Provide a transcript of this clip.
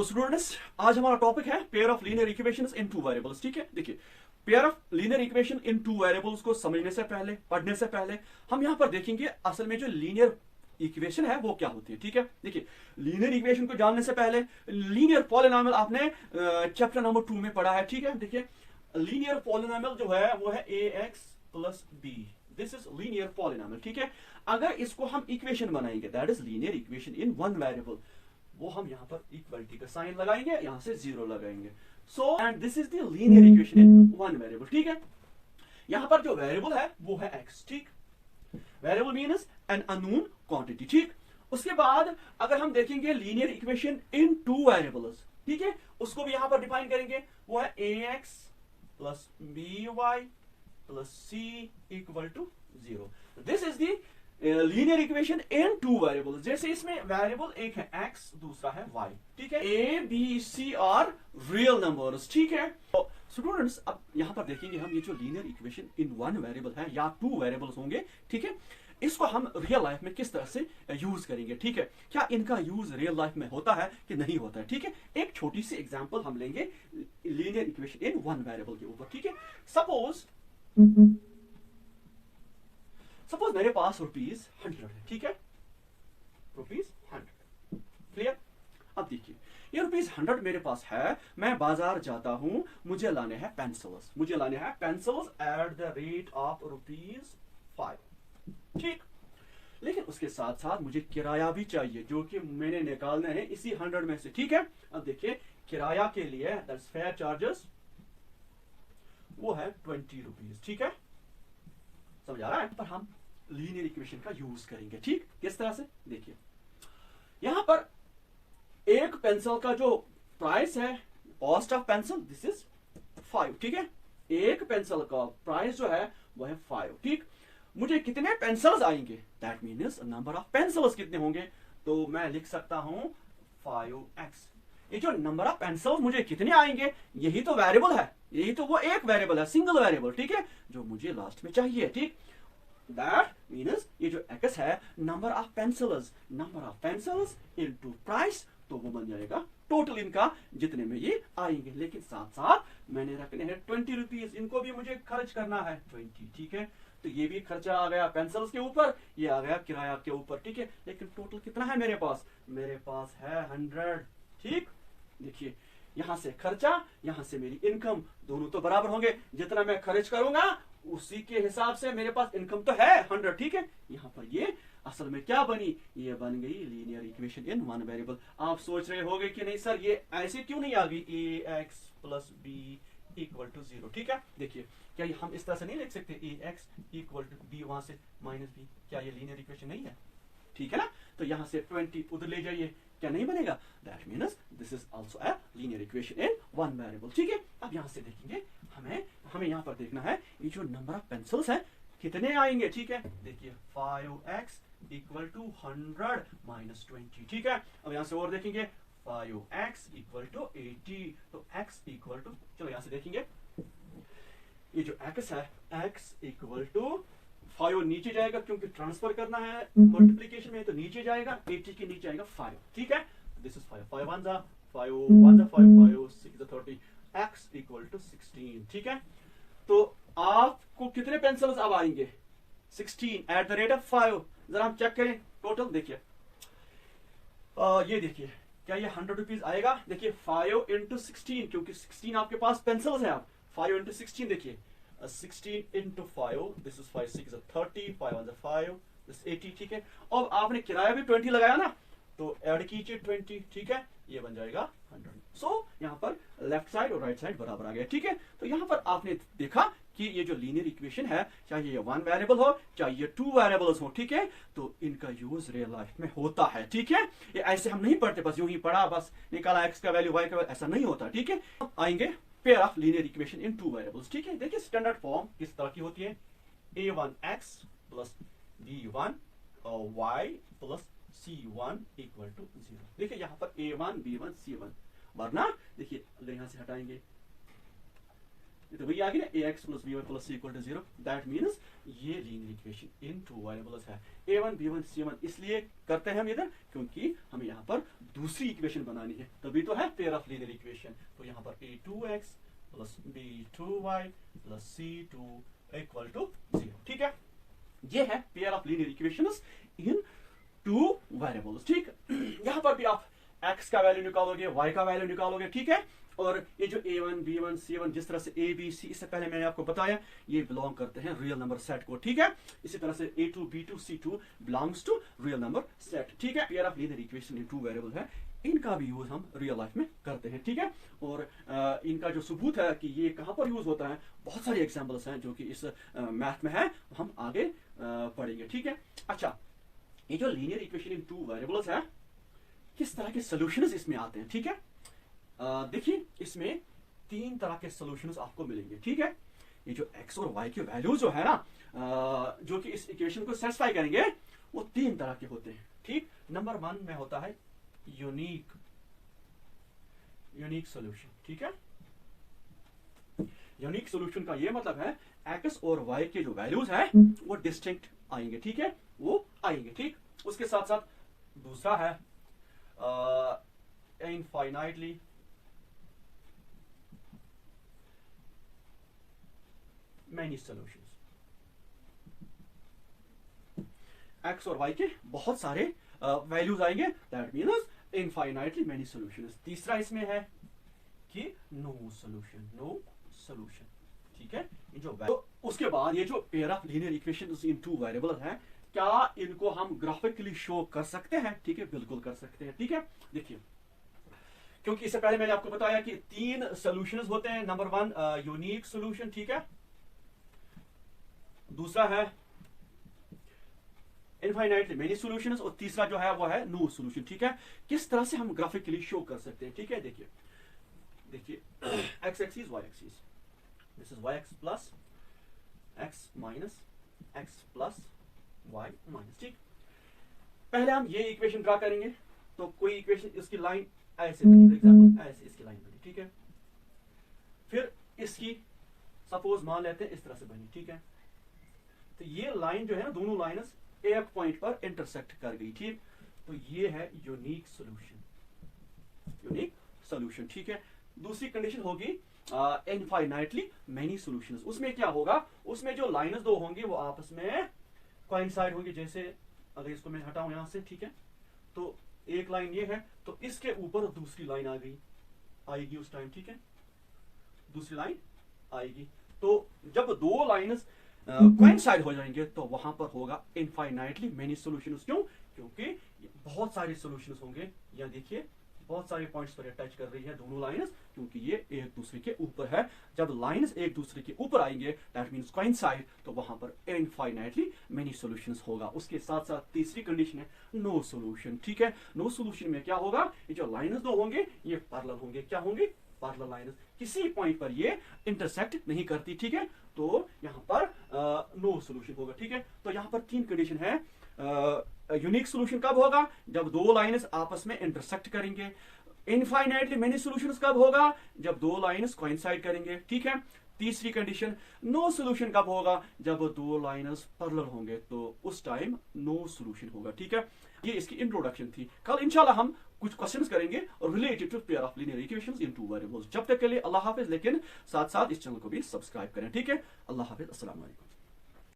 तो स्टूडेंट्स आज हमारा टॉपिक है pair of linear equations in two variables. ठीक है, देखिए pair of linear equation in two variables को समझने से पहले, पढ़ने से पहले हम यहां पर देखेंगे असल में जो लीनियर इक्वेशन है वो क्या होती है। ठीक है, देखिए लीनियर इक्वेशन को जानने से पहले लीनियर पॉलिनॉमियल आपने चैप्टर नंबर 2 में पढ़ा है। ठीक है, देखिए लीनियर पॉलिनॉमियल जो है वो है ax plus b, this is linear polynomial. ठीक है, अगर इसको हम इक्वेशन बनाएंगे that is linear equation in one variable, वो हम यहां पर इक्वलिटी का साइन लगाएंगे, यहां से जीरो लगाएंगे। So and this is the linear equation in one variable. ठीक है, यहां पर जो वेरिएबल है वो है x। ठीक, variable means an unknown quantity. ठीक, उसके बाद अगर हम देखेंगे linear equation in two variables, ठीक है, उसको भी यहां पर डिफाइन करेंगे, वो है ax plus by plus c equal to 0। This is the linear equation in two variable. जैसे इसमें वेरिएबल एक है x, दूसरा है y। ठीक है, a b c are real numbers. ठीक है, तो स्टूडेंट्स अब यहां पर देखेंगे हम ये जो linear equation in one variable है या टू वेरिएबल्स होंगे, ठीक है, इसको हम रियल लाइफ में किस तरह से यूज करेंगे। ठीक है, क्या इनका यूज रियल लाइफ में होता है कि नहीं होता है। ठीक है, एक छोटी सी एग्जांपल हम लेंगे linear equation in one variable के ऊपर। ठीक है, सपोज मेरे पास ₹100 है। ठीक है, ₹100 क्लियर। अब देखिए ये ₹100 मेरे पास है, मैं बाजार जाता हूं, मुझे लाने हैं पेंसिल्स, मुझे लाने हैं pencils at the rate of ₹5। ठीक, लेकिन उसके साथ साथ मुझे किराया भी चाहिए जो कि मैंने निकालना है इसी 100 में से। ठीक है, अब देखिए किराया के लिए दैट्स फेयर चार्जेस वो है ₹20। ठीक है, समझ आ रहा है। पर हम लीनियर इक्वेशन का यूज करेंगे। ठीक, किस तरह से देखिए यहां पर एक पेंसिल का जो प्राइस है, cost of pencil this is 5। ठीक है, एक पेंसिल का प्राइस जो है वो है 5। ठीक, मुझे कितने पेंसिल्स आएंगे that means number of pencils कितने होंगे, तो मैं लिख सकता हूं 5x। ये जो नंबर ऑफ पेंसिल्स मुझे कितने आएंगे यही तो वेरिएबल है, यही तो वो एक वेरिएबल है, सिंगल वेरिएबल। ठीक है, जो मुझे लास्ट में चाहिए। ठीक, दैट मीन्स ये जो x है number of pencils into price, तो वो बन जाएगा टोटल इनका जितने में ये आएंगे। लेकिन साथ साथ मैंने रखने हैं ₹20, इनको भी मुझे खर्च करना है 20। ठीक है, तो ये भी खर्चा आ गया पेंसिल्स के ऊपर, ये आ गया किराया के ऊपर। ठीक है, लेकिन टोटल कितना है मेरे पास, मेरे पास है 100। ठीक, देखिए यहां से खर्चा, यहां से मेरी इनकम, दोनों तो बराबर होंगे, जितना मैं खर्च करूंगा उसी के हिसाब से मेरे पास इनकम तो है 100। ठीक है, यहां पर ये असल में क्या बनी, ये बन गई linear equation in one variable. आप सोच रहे होंगे कि नहीं सर ये ऐसे क्यों नहीं आ गई ax plus b equal to 0। ठीक है, देखिए क्या ये हम इस तरह से नहीं लिख सकते ax इक्वल टू बी, वहां से माइनस बी, क्या ये लीनियर इक्वेशन नहीं है। ठीक है ना, तो यहां से 20 उधर ले जाइए, क्या नहीं बनेगा, that means this is also a linear equation in one variable. ठीक है, अब यहां से देखेंगे हमें यहां पर देखना है ये जो नंबर ऑफ पेंसिल्स है कितने आएंगे। ठीक है, देखिए 5x इक्वल टू 100 माइनस 20। ठीक है, अब यहां से और देखेंगे 5x इक्वल टू 80, तो x इक्वल टू, चलो यहां से देखेंगे ये जो x है x इक्वल टू 5 नीचे जाएगा क्योंकि ट्रांसफर करना है मल्टीप्लीकेशन में, तो नीचे जाएगा 80 के नीचे आएगा 5। ठीक है, this is 5 5 1 5 1 5 5 6 30 x equal to 16। ठीक है, तो आपको कितने पेंसिल्स अब आएंगे 16 एट द रेट ऑफ 5। जरा हम चेक करें टोटल, देखिए ये देखिए क्या ये ₹100 आएगा, देखिए 5 इंटू 16, क्योंकि 16 आपके पास पेंसिल्स है, आप 5 इंटू 16 देखिए 16 इंटू 5 दिस इज 5 6 30 5 1 5 दिस 80। ठीक है, अब आपने किराया भी 20 लगाया ना, तो ऐड कीजिए 20। ठीक है, ये बन जाएगा 100। सो यहाँ पर लेफ्ट साइड और राइट साइड बराबर आ गया। ठीक है, तो यहाँ पर आपने देखा कि ये जो लीनियर इक्वेशन है, चाहे ये वन वेरिएबल हो चाहे ये टू वेरिएबल्स हो, ठीक है, तो इनका यूज रियल लाइफ में होता है। ठीक है, ये ऐसे हम नहीं पढ़ते बस यूं ही पढ़ा, बस निकाला x का वैल्यू y का वैल्यू, ऐसा नहीं होता। ठीक है, आएंगे pair of linear equation in two variables. ठीक है, देखिए स्टैंडर्ड फॉर्म किस तरह की होती है, a1x plus b1 y plus c1 equal to 0। देखिए यहां पर a1 b1 c1, वरना देखिए अगर यहां से हटाएंगे तो वही आ गई ना ax plus by plus c equal to 0, that means ये linear equation in two variables है a1 b1 c1। इसलिए करते हैं हम इधर क्योंकि हमें यहाँ पर दूसरी इक्वेशन बनानी है, तभी तो है पेयर ऑफ लीनियर इक्वेशन। तो यहाँ पर a2x plus b2y plus c2 equal to 0, ठीक है। ये है pair of linear equations in two variables, ठीक। यहाँ पर भी आप x का वैल्यू निकालोगे, y का वैल्यू निकालोगे, ठीक है। और ये जो a1 b1 c1 जिस तरह से a b c, इससे पहले मैंने आपको बताया ये बिलोंग करते हैं रियल नंबर सेट को, ठीक है। इसी तरह से a2 b2 c2 belongs to real number set, ठीक है। Pair of linear equation in two variable है, इनका भी यूज हम रियल लाइफ में करते हैं, ठीक है। और इनका जो सबूत है कि ये कहां पर यूज होता है, बहुत सारे एग्जांपल्स हैं जो कि इस मैथ में है, हम आगे पढ़ेंगे, ठीक है। अच्छा, ये जो linear equation in two variables है, किस तरह के सॉल्यूशंस इसमें आते हैं, ठीक है। देखिए इसमें तीन तरह के सॉल्यूशंस आपको मिलेंगे, ठीक है। ये जो x और y के वैल्यू जो है ना, जो कि इस इक्वेशन को सेटिस्फाई करेंगे, वो तीन तरह के होते हैं, ठीक। नंबर 1 में होता है यूनिक सॉल्यूशन, ठीक है। यूनिक सॉल्यूशन का ये मतलब है x और y के जो वैल्यूज हैं वो डिस्टिंक्ट आएंगे, ठीक है, वो आएंगे, ठीक। उसके साथ साथ दूसरा है इनफाइनाइटली मैनी सॉल्यूशंस। x और y के बहुत सारे वैल्यूज आएंगे, that means infinitely many solutions. तीसरा इसमें है कि नो सॉल्यूशन, ठीक है। तो उसके बाद ये जो pair of linear equations in two variable है, क्या इनको हम ग्राफिकली शो कर सकते हैं, ठीक है, बिल्कुल कर सकते हैं, ठीक है। देखिए, क्योंकि इससे पहले मैंने आपको बताया कि तीन सॉल्यूशंस होते हैं। नंबर 1 यूनिक सॉल्यूशन, ठीक है। दूसरा है इनफाइनाइटली मेनी सॉल्यूशंस, और तीसरा जो है वो है नो सॉल्यूशन, ठीक है। किस तरह से हम ग्राफिकली शो कर सकते हैं, ठीक है। देखिए x axis y axis, this is y x plus x minus x plus y minus, ठीक। पहले हम ये इक्वेशन ड्रा करेंगे, तो कोई इक्वेशन, इसकी लाइन ऐसे बनी, फॉर एग्जांपल ऐसे इसकी लाइन बनी, ठीक है। फिर इसकी सपोज मान लेते हैं इस तरह से बनी, ठीक है। तो ये लाइन जो है ना, दोनों लाइन्स एक पॉइंट पर इंटरसेक्ट कर गई, ठीक। तो ये है यूनिक सॉल्यूशन, ठीक है। दूसरी कंडीशन होगी इनफाइनाइटली मेनी सॉल्यूशंस। उसमें क्या होगा, उसमें जो लाइन्स दो होंगी वो आपस में कोइंसाइड होंगी। जैसे अगर इसको मैं हटाऊं यहां से, ठीक है, तो एक लाइन ये है, तो इसके ऊपर दूसरी लाइन आएगी उस टाइम, ठीक है, दूसरी लाइन आएगी। तो जब दो लाइन्स कोइंसाइड हो जाएंगे तो वहां पर होगा इनफाइनाइटली मेनी सॉल्यूशंस। क्यों? क्योंकि बहुत सारे सॉल्यूशंस होंगे। यहाँ देखिए बहुत सारे पॉइंट्स पर अटैच कर रही है दोनों लाइन्स, क्योंकि ये एक दूसरे के ऊपर है। जब लाइन्स एक दूसरे के ऊपर आएंगे, दैट मींस कोइंसाइड, तो वहां पर इनफाइनाइटली मेनी सॉल्यूशंस होगा। उसके साथ साथ तीसरी कंडीशन है नो सॉल्यूशन, ठीक है। नो सॉल्यूशन में क्या होगा, ये जो लाइन्स दो होंगे ये पैरेलल होंगे। क्या होंगे? पैरेलल लाइन्स, किसी पॉइंट पर ये इंटरसेक्ट नहीं करती, ठीक है। तो यहाँ पर नो सॉल्यूशन होगा, ठीक है। तो यहाँ पर तीन कंडीशन है। यूनिक सॉल्यूशन कब होगा? जब दो लाइन्स आपस में इंटरसेक्ट करेंगे। इनफाइनाइटली मेनी सॉल्यूशंस कब होगा? जब दो लाइन्स कोइंसाइड करेंगे, ठीक है। तीसरी कंडीशन नो सॉल्यूशन कब होगा? जब दो लाइन्स पैरेलल होंगे, तो उस टाइम नो सॉल्यूशन होगा, ठीक है। ये इसकी इंट्रोडक्शन थी। कल इंशाल्लाह हम कुछ क्वेश्चंस करेंगे related to pair of linear equations in two variables. जब तक के लिए अल्लाह हाफिज, लेकिन साथ साथ इस चैनल को भी सब्सक्राइब करें, ठीक है। अल्लाह हाफिज, अस्सलाम वालेकुम।